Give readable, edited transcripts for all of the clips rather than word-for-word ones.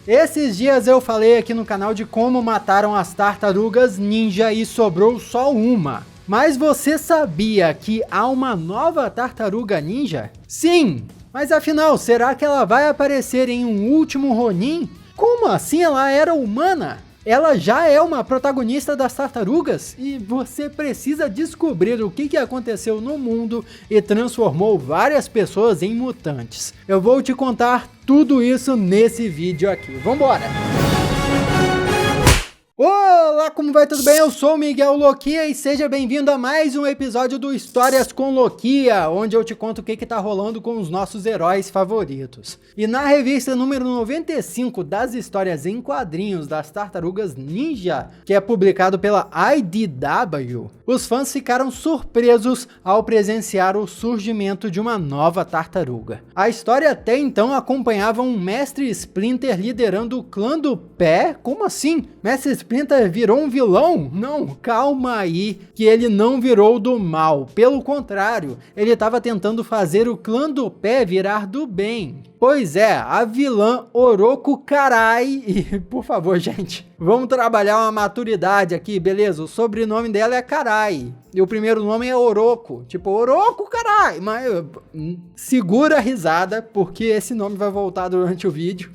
Esses dias eu falei aqui no canal de como mataram as tartarugas ninja e sobrou só uma. Mas você sabia que há uma nova tartaruga ninja? Sim! Mas afinal, será que ela vai aparecer em um último Ronin? Como assim ela era humana? Ela já é uma protagonista das tartarugas? E você precisa descobrir o que aconteceu no mundo e transformou várias pessoas em mutantes. Eu vou te contar tudo isso nesse vídeo aqui. Vambora! Olá, como vai? Tudo bem? Eu sou o Miguel Loquia e seja bem-vindo a mais um episódio do Histórias com Loquia, onde eu te conto o que tá rolando com os nossos heróis favoritos. E na revista número 95 das histórias em quadrinhos das Tartarugas Ninja, que é publicado pela IDW, os fãs ficaram surpresos ao presenciar o surgimento de uma nova tartaruga. A história até então acompanhava um Mestre Splinter liderando o clã do Pé? Como assim? Mestre Splinter virou um vilão? Não, calma aí, que ele não virou do mal. Pelo contrário, ele estava tentando fazer o clã do Pé virar do bem. Pois é, a vilã Oroku Karai, e por favor gente, vamos trabalhar uma maturidade aqui, beleza? O sobrenome dela é Karai, e o primeiro nome é Oroku, tipo Oroku Karai, mas segura a risada, porque esse nome vai voltar durante o vídeo,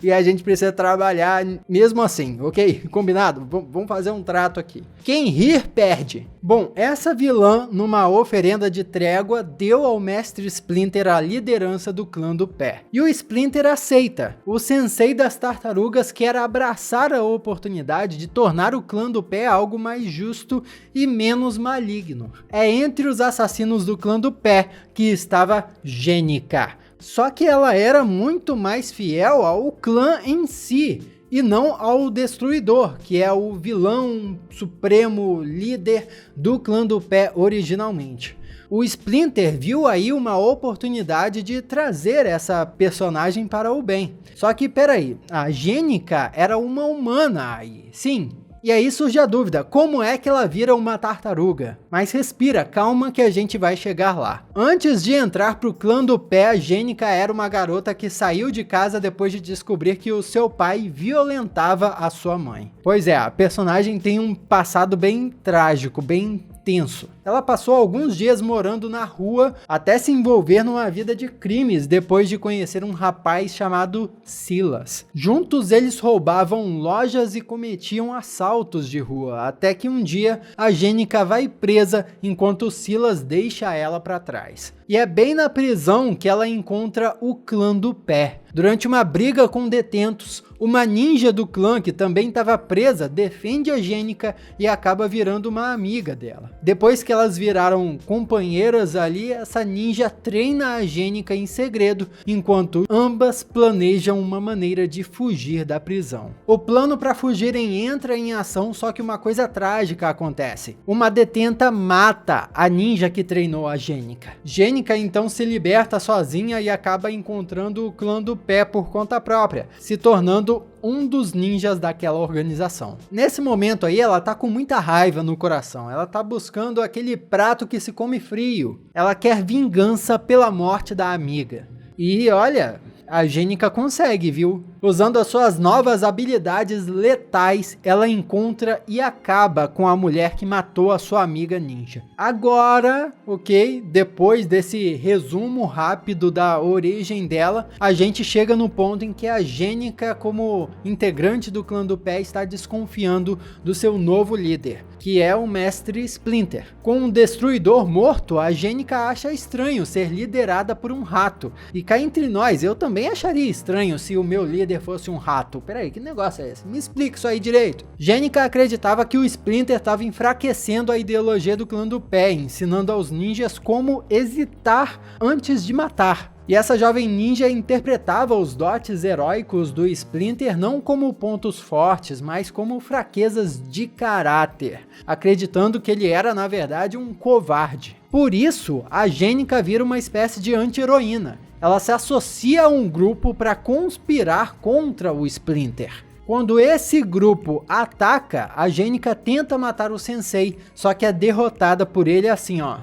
e a gente precisa trabalhar mesmo assim, ok? Combinado? Vamos fazer um trato aqui. Quem rir, perde. Bom, essa vilã, numa oferenda de trégua, deu ao Mestre Splinter a liderança do clã do Pé. E o Splinter aceita. O sensei das tartarugas quer abraçar a oportunidade de tornar o clã do Pé algo mais justo e menos maligno. É entre os assassinos do clã do Pé que estava Jenica. Só que ela era muito mais fiel ao clã em si, e não ao Destruidor, que é o vilão supremo líder do clã do Pé originalmente. O Splinter viu aí uma oportunidade de trazer essa personagem para o bem. Só que peraí, a Jenica era uma humana aí, sim. E aí surge a dúvida, como é que ela vira uma tartaruga? Mas respira, calma que a gente vai chegar lá. Antes de entrar pro clã do Pé, a Jenica era uma garota que saiu de casa depois de descobrir que o seu pai violentava a sua mãe. Pois é, a personagem tem um passado bem trágico, bem tenso. Ela passou alguns dias morando na rua até se envolver numa vida de crimes depois de conhecer um rapaz chamado Silas. Juntos eles roubavam lojas e cometiam assaltos de rua, até que um dia a Jenica vai presa enquanto Silas deixa ela para trás. E é bem na prisão que ela encontra o clã do Pé. Durante uma briga com detentos, uma ninja do clã que também estava presa defende a Jenica e acaba virando uma amiga dela. Depois que elas viraram companheiras ali, essa ninja treina a Jenica em segredo, enquanto ambas planejam uma maneira de fugir da prisão. O plano para fugirem entra em ação, só que uma coisa trágica acontece. Uma detenta mata a ninja que treinou a Jenica. Jenica então se liberta sozinha e acaba encontrando o clã do Pé por conta própria, se tornando um dos ninjas daquela organização. Nesse momento aí, ela tá com muita raiva no coração. Ela tá buscando aquele prato que se come frio. Ela quer vingança pela morte da amiga. E olha, a Jenica consegue, viu? Usando as suas novas habilidades letais, ela encontra e acaba com a mulher que matou a sua amiga ninja. Agora, ok, depois desse resumo rápido da origem dela, a gente chega no ponto em que a Jenica, como integrante do clã do Pé, está desconfiando do seu novo líder, que é o Mestre Splinter. Com um destruidor morto, a Jenica acha estranho ser liderada por um rato. E cá entre nós, eu também acharia estranho se o meu líder fosse um rato. Peraí, que negócio é esse? Me explica isso aí direito. Jenica acreditava que o Splinter estava enfraquecendo a ideologia do clã do Pé, ensinando aos ninjas como hesitar antes de matar. E essa jovem ninja interpretava os dotes heróicos do Splinter não como pontos fortes, mas como fraquezas de caráter, acreditando que ele era, na verdade, um covarde. Por isso, a Jenica vira uma espécie de anti-heroína. Ela se associa a um grupo para conspirar contra o Splinter. Quando esse grupo ataca, a Jenica tenta matar o Sensei, só que é derrotada por ele assim, ó.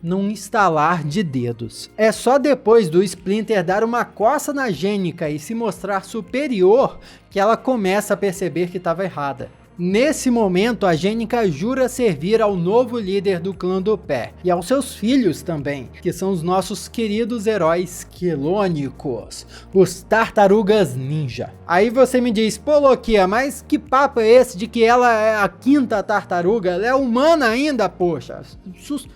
num estalar de dedos. É só depois do Splinter dar uma coça na Jennika e se mostrar superior que ela começa a perceber que estava errada. Nesse momento, a Jennika jura servir ao novo líder do clã do Pé, e aos seus filhos também, que são os nossos queridos heróis quelônicos, os Tartarugas Ninja. Aí você me diz, pô Lokia, mas que papo é esse de que ela é a quinta tartaruga? Ela é humana ainda, poxa.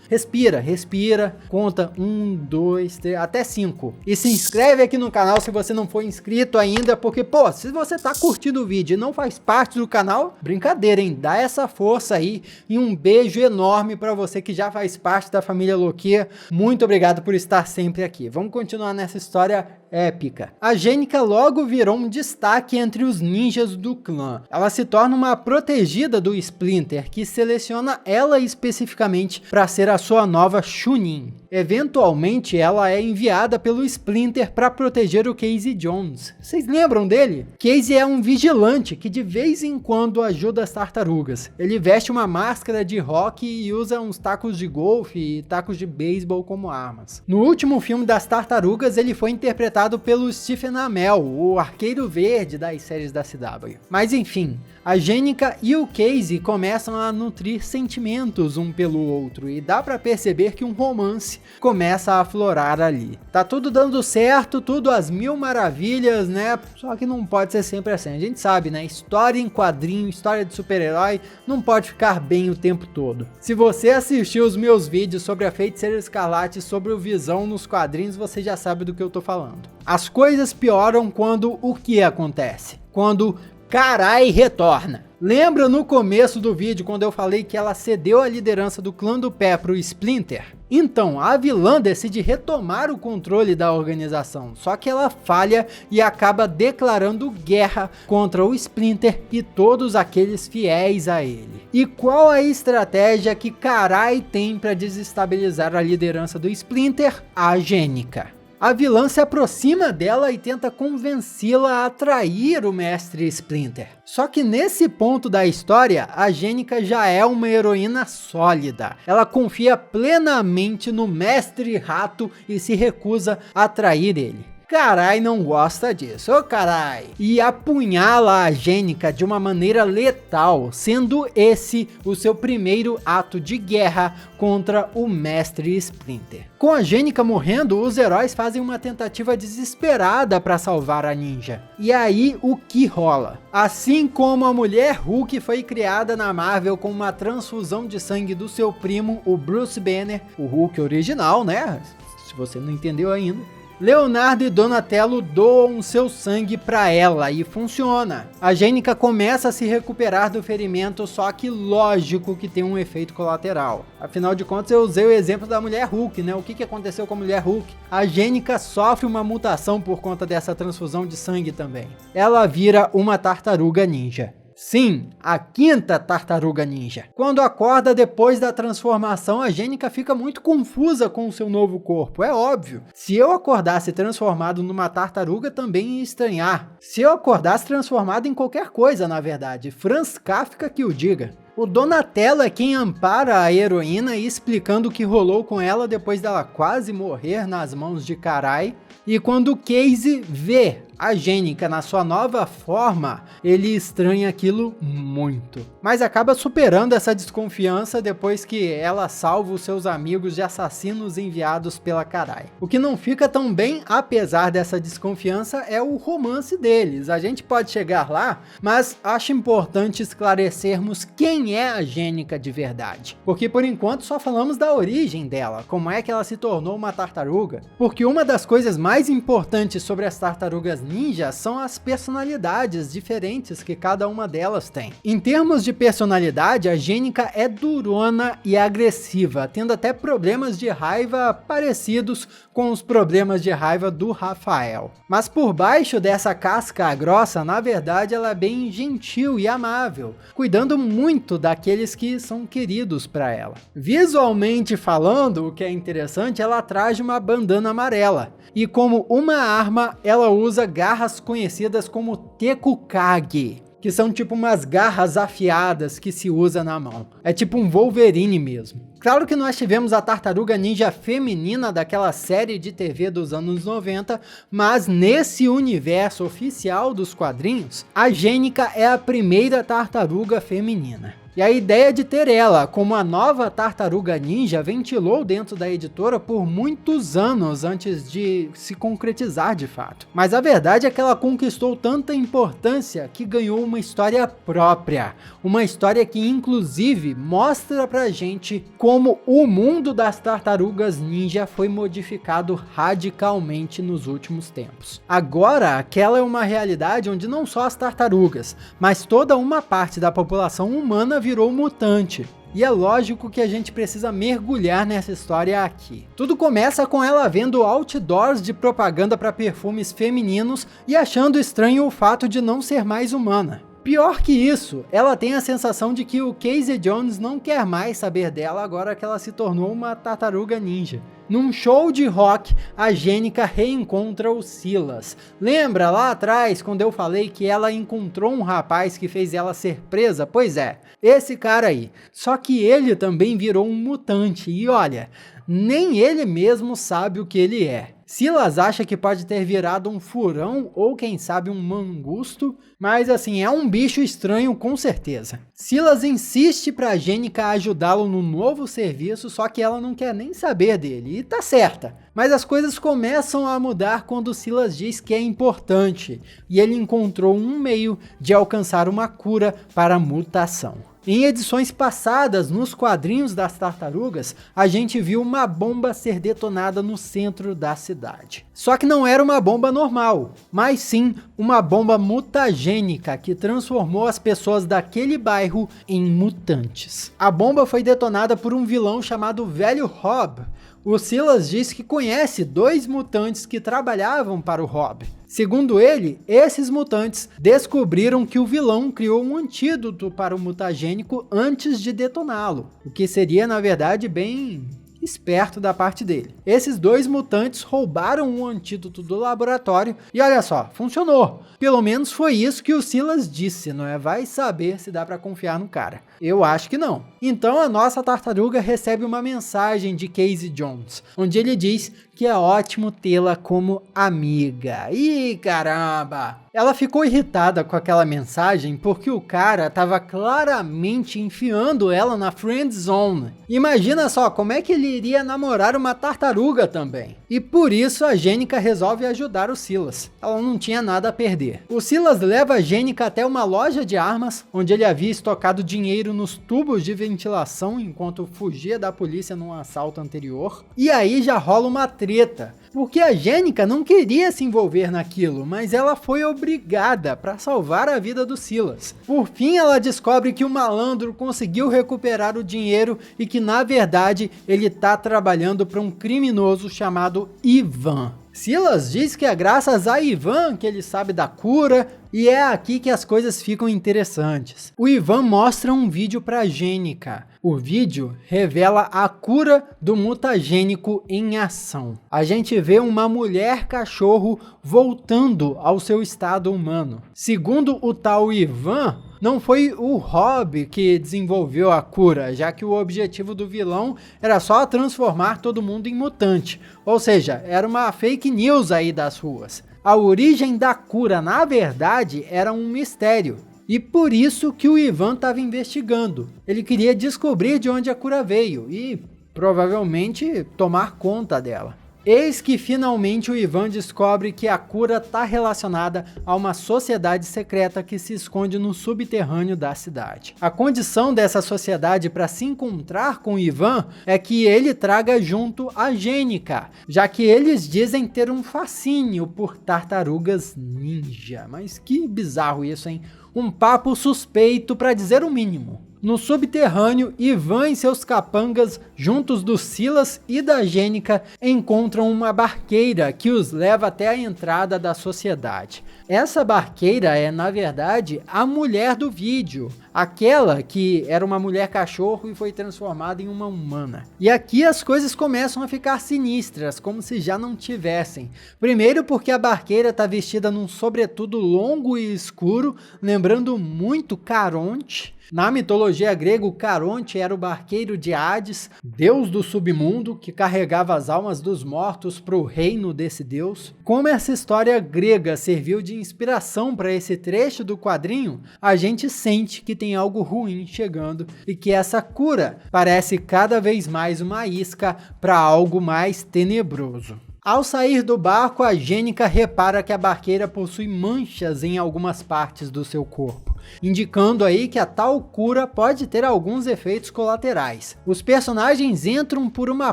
Respira, conta 1, 2, 3, até 5. E se inscreve aqui no canal se você não for inscrito ainda, porque, pô, se você tá curtindo o vídeo e não faz parte do canal, brincadeira, hein? Dá essa força aí e um beijo enorme pra você que já faz parte da família Lokia. Muito obrigado por estar sempre aqui. Vamos continuar nessa história épica. A Jennika logo virou um destaque entre os ninjas do clã. Ela se torna uma protegida do Splinter, que seleciona ela especificamente para ser a sua nova Chunin. Eventualmente, ela é enviada pelo Splinter para proteger o Casey Jones. Vocês lembram dele? Casey é um vigilante que de vez em quando ajuda as tartarugas. Ele veste uma máscara de rock e usa uns tacos de golfe e tacos de beisebol como armas. No último filme das tartarugas, ele foi interpretado pelo Stephen Amell, o Arqueiro Verde das séries da CW. Mas enfim, a Jennika e o Casey começam a nutrir sentimentos um pelo outro e dá pra perceber que um romance começa a aflorar ali. Tá tudo dando certo, tudo às mil maravilhas, né? Só que não pode ser sempre assim. A gente sabe, né? História em quadrinho, história de super-herói, não pode ficar bem o tempo todo. Se você assistiu os meus vídeos sobre a Feiticeira Escarlate e sobre o Visão nos quadrinhos, você já sabe do que eu tô falando. As coisas pioram quando o que acontece? Quando Karai retorna. Lembra no começo do vídeo quando eu falei que ela cedeu a liderança do clã do Pé pro Splinter? Então, a vilã decide retomar o controle da organização, só que ela falha e acaba declarando guerra contra o Splinter e todos aqueles fiéis a ele. E qual a estratégia que Karai tem para desestabilizar a liderança do Splinter? A Jennika. A vilã se aproxima dela e tenta convencê-la a trair o mestre Splinter. Só que nesse ponto da história, a Jennika já é uma heroína sólida. Ela confia plenamente no mestre rato e se recusa a trair ele. Karai não gosta disso, ô Karai! E apunhala a Jennika de uma maneira letal, sendo esse o seu primeiro ato de guerra contra o mestre Splinter. Com a Jennika morrendo, os heróis fazem uma tentativa desesperada para salvar a ninja. E aí o que rola? Assim como a Mulher Hulk foi criada na Marvel com uma transfusão de sangue do seu primo, o Bruce Banner, o Hulk original, né? Se você não entendeu ainda. Leonardo e Donatello doam seu sangue para ela e funciona. A Jennika começa a se recuperar do ferimento, só que lógico que tem um efeito colateral. Afinal de contas, eu usei o exemplo da Mulher Hulk, né? O que aconteceu com a Mulher Hulk? A Jennika sofre uma mutação por conta dessa transfusão de sangue também. Ela vira uma tartaruga ninja. Sim, a quinta tartaruga ninja. Quando acorda depois da transformação, a Jennika fica muito confusa com o seu novo corpo, é óbvio. Se eu acordasse transformado numa tartaruga, também ia estranhar. Se eu acordasse transformado em qualquer coisa, na verdade, Franz Kafka que o diga. O Donatello é quem ampara a heroína explicando o que rolou com ela depois dela quase morrer nas mãos de Karai. E quando o Casey vê a Jennika na sua nova forma, ele estranha aquilo muito. Mas acaba superando essa desconfiança depois que ela salva os seus amigos de assassinos enviados pela Karai. O que não fica tão bem, apesar dessa desconfiança, é o romance deles. A gente pode chegar lá, mas acho importante esclarecermos quem é a Jennika de verdade. Porque por enquanto só falamos da origem dela, como é que ela se tornou uma tartaruga. Porque uma das coisas mais importantes sobre as tartarugas ninja são as personalidades diferentes que cada uma delas tem. Em termos de personalidade, a Jennika é durona e agressiva, tendo até problemas de raiva parecidos com os problemas de raiva do Rafael. Mas por baixo dessa casca grossa, na verdade ela é bem gentil e amável, cuidando muito daqueles que são queridos para ela. Visualmente falando, o que é interessante, ela traz uma bandana amarela. E como uma arma, ela usa garras conhecidas como Tekukage. que são tipo umas garras afiadas que se usa na mão. É tipo um Wolverine mesmo. Claro que nós tivemos a tartaruga ninja feminina daquela série de TV dos anos 90, mas nesse universo oficial dos quadrinhos, a Jennika é a primeira tartaruga feminina. E a ideia de ter ela como a nova tartaruga ninja ventilou dentro da editora por muitos anos antes de se concretizar de fato. Mas a verdade é que ela conquistou tanta importância que ganhou uma história própria. Uma história que inclusive mostra pra gente como o mundo das tartarugas ninja foi modificado radicalmente nos últimos tempos. Agora, aquela é uma realidade onde não só as tartarugas, mas toda uma parte da população humana virou mutante. E é lógico que a gente precisa mergulhar nessa história aqui. Tudo começa com ela vendo outdoors de propaganda para perfumes femininos e achando estranho o fato de não ser mais humana. Pior que isso, ela tem a sensação de que o Casey Jones não quer mais saber dela agora que ela se tornou uma tartaruga ninja. Num show de rock, a Jennika reencontra o Silas. Lembra lá atrás quando eu falei que ela encontrou um rapaz que fez ela ser presa? Pois é, esse cara aí. Só que ele também virou um mutante e olha, nem ele mesmo sabe o que ele é. Silas acha que pode ter virado um furão ou quem sabe um mangusto, mas assim, é um bicho estranho com certeza. Silas insiste pra Jennika ajudá-lo no novo serviço, só que ela não quer nem saber dele, e tá certa. Mas as coisas começam a mudar quando Silas diz que é importante, e ele encontrou um meio de alcançar uma cura para a mutação. Em edições passadas, nos quadrinhos das tartarugas, a gente viu uma bomba ser detonada no centro da cidade. Só que não era uma bomba normal, mas sim uma bomba mutagênica que transformou as pessoas daquele bairro em mutantes. A bomba foi detonada por um vilão chamado Velho Rob. O Silas diz que conhece 2 mutantes que trabalhavam para o Rob. Segundo ele, esses mutantes descobriram que o vilão criou um antídoto para o mutagênico antes de detoná-lo, o que seria, na verdade, bem esperto da parte dele. Esses 2 mutantes roubaram um antídoto do laboratório e olha só, funcionou. Pelo menos foi isso que o Silas disse, não é? Vai saber se dá para confiar no cara. Eu acho que não. Então a nossa tartaruga recebe uma mensagem de Casey Jones, onde ele diz que é ótimo tê-la como amiga. Ih, caramba! Ela ficou irritada com aquela mensagem porque o cara estava claramente enfiando ela na friend zone. Imagina só como é que ele iria namorar uma tartaruga também. E por isso a Jennika resolve ajudar o Silas. Ela não tinha nada a perder. O Silas leva a Jennika até uma loja de armas, onde ele havia estocado dinheiro nos tubos de ventilação enquanto fugia da polícia num assalto anterior. E aí já rola uma treta, porque a Jennika não queria se envolver naquilo, mas ela foi obrigada para salvar a vida do Silas. Por fim, ela descobre que o malandro conseguiu recuperar o dinheiro e que na verdade ele está trabalhando para um criminoso chamado Ivan. Silas diz que é graças a Ivan que ele sabe da cura, e é aqui que as coisas ficam interessantes. O Ivan mostra um vídeo para Jennika. O vídeo revela a cura do mutagênico em ação. A gente vê uma mulher cachorro voltando ao seu estado humano. Segundo o tal Ivan, não foi o Rob que desenvolveu a cura, já que o objetivo do vilão era só transformar todo mundo em mutante. Ou seja, era uma fake news aí das ruas. A origem da cura, na verdade, era um mistério. E por isso que o Ivan estava investigando. Ele queria descobrir de onde a cura veio e, provavelmente, tomar conta dela. Eis que finalmente o Ivan descobre que a cura está relacionada a uma sociedade secreta que se esconde no subterrâneo da cidade. A condição dessa sociedade para se encontrar com o Ivan é que ele traga junto a Jennika, já que eles dizem ter um fascínio por tartarugas ninja. Mas que bizarro isso, hein? Um papo suspeito para dizer o mínimo. No subterrâneo, Ivan e seus capangas, juntos do Silas e da Jennika, encontram uma barqueira que os leva até a entrada da sociedade. Essa barqueira é, na verdade, a mulher do vídeo, aquela que era uma mulher cachorro e foi transformada em uma humana. E aqui as coisas começam a ficar sinistras, como se já não tivessem. Primeiro porque a barqueira está vestida num sobretudo longo e escuro, lembrando muito Caronte. Na mitologia grega, o Caronte era o barqueiro de Hades, deus do submundo, que carregava as almas dos mortos para o reino desse deus. Como essa história grega serviu de inspiração para esse trecho do quadrinho, a gente sente que tem algo ruim chegando e que essa cura parece cada vez mais uma isca para algo mais tenebroso. Ao sair do barco, a Jennika repara que a barqueira possui manchas em algumas partes do seu corpo, indicando aí que a tal cura pode ter alguns efeitos colaterais. Os personagens entram por uma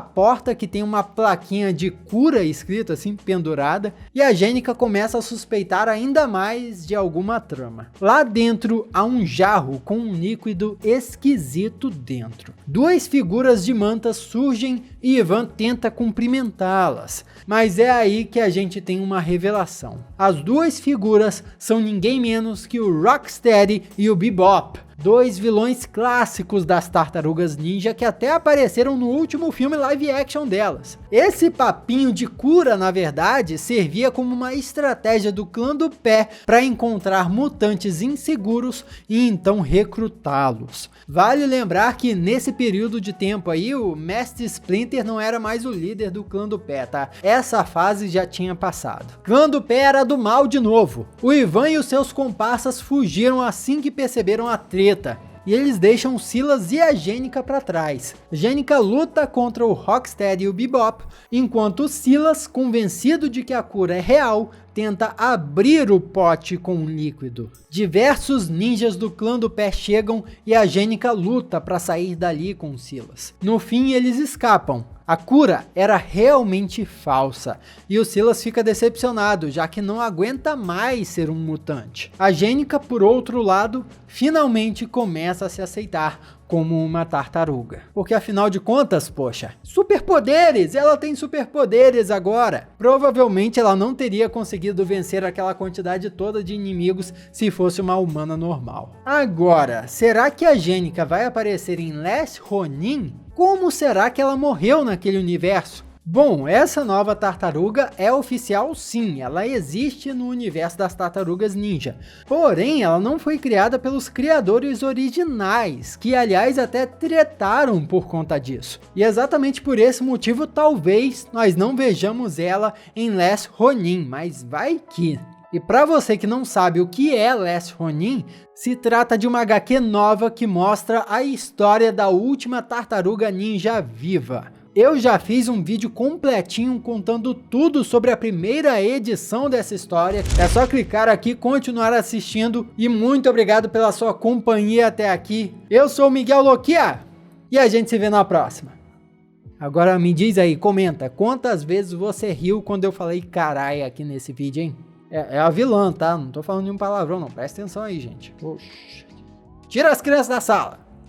porta que tem uma plaquinha de cura escrita assim, pendurada, e a Jennika começa a suspeitar ainda mais de alguma trama. Lá dentro há um jarro com um líquido esquisito dentro. Duas figuras de mantas surgem e Ivan tenta cumprimentá-las, mas é aí que a gente tem uma revelação. As duas figuras são ninguém menos que o Rocksteady e o Bebop, dois vilões clássicos das Tartarugas Ninja que até apareceram no último filme live action delas. Esse papinho de cura, na verdade, servia como uma estratégia do clã do pé para encontrar mutantes inseguros e então recrutá-los. Vale lembrar que nesse período de tempo aí, o Mestre Splinter não era mais o líder do clã do pé, tá? Essa fase já tinha passado. Clã do pé era do mal de novo. O Ivan e os seus comparsas fugiram assim que perceberam a treta, e eles deixam Silas e a Jennika para trás. Jennika luta contra o Rocksteady e o Bebop, enquanto Silas, convencido de que a cura é real, tenta abrir o pote com um líquido. Diversos ninjas do clã do pé chegam e a Jennika luta para sair dali com Silas. No fim, eles escapam. A cura era realmente falsa, e o Silas fica decepcionado, já que não aguenta mais ser um mutante. A Jennika, por outro lado, finalmente começa a se aceitar como uma tartaruga. Porque afinal de contas, poxa, superpoderes! Ela tem superpoderes agora! Provavelmente ela não teria conseguido vencer aquela quantidade toda de inimigos se fosse uma humana normal. Agora, será que a Jennika vai aparecer em Last Ronin? Como será que ela morreu naquele universo? Bom, essa nova tartaruga é oficial sim, ela existe no universo das Tartarugas Ninja. Porém, ela não foi criada pelos criadores originais, que aliás até tretaram por conta disso. E exatamente por esse motivo, talvez nós não vejamos ela em Last Ronin, mas vai que... E para você que não sabe o que é Last Ronin, se trata de uma HQ nova que mostra a história da última tartaruga ninja viva. Eu já fiz um vídeo completinho contando tudo sobre a primeira edição dessa história. É só clicar aqui, continuar assistindo e muito obrigado pela sua companhia até aqui. Eu sou o Miguel Loquia e a gente se vê na próxima. Agora me diz aí, comenta, quantas vezes você riu quando eu falei carai aqui nesse vídeo, hein? É a vilã, tá? Não tô falando nenhum palavrão, não. Presta atenção aí, gente. Oxi. Tira as crianças da sala.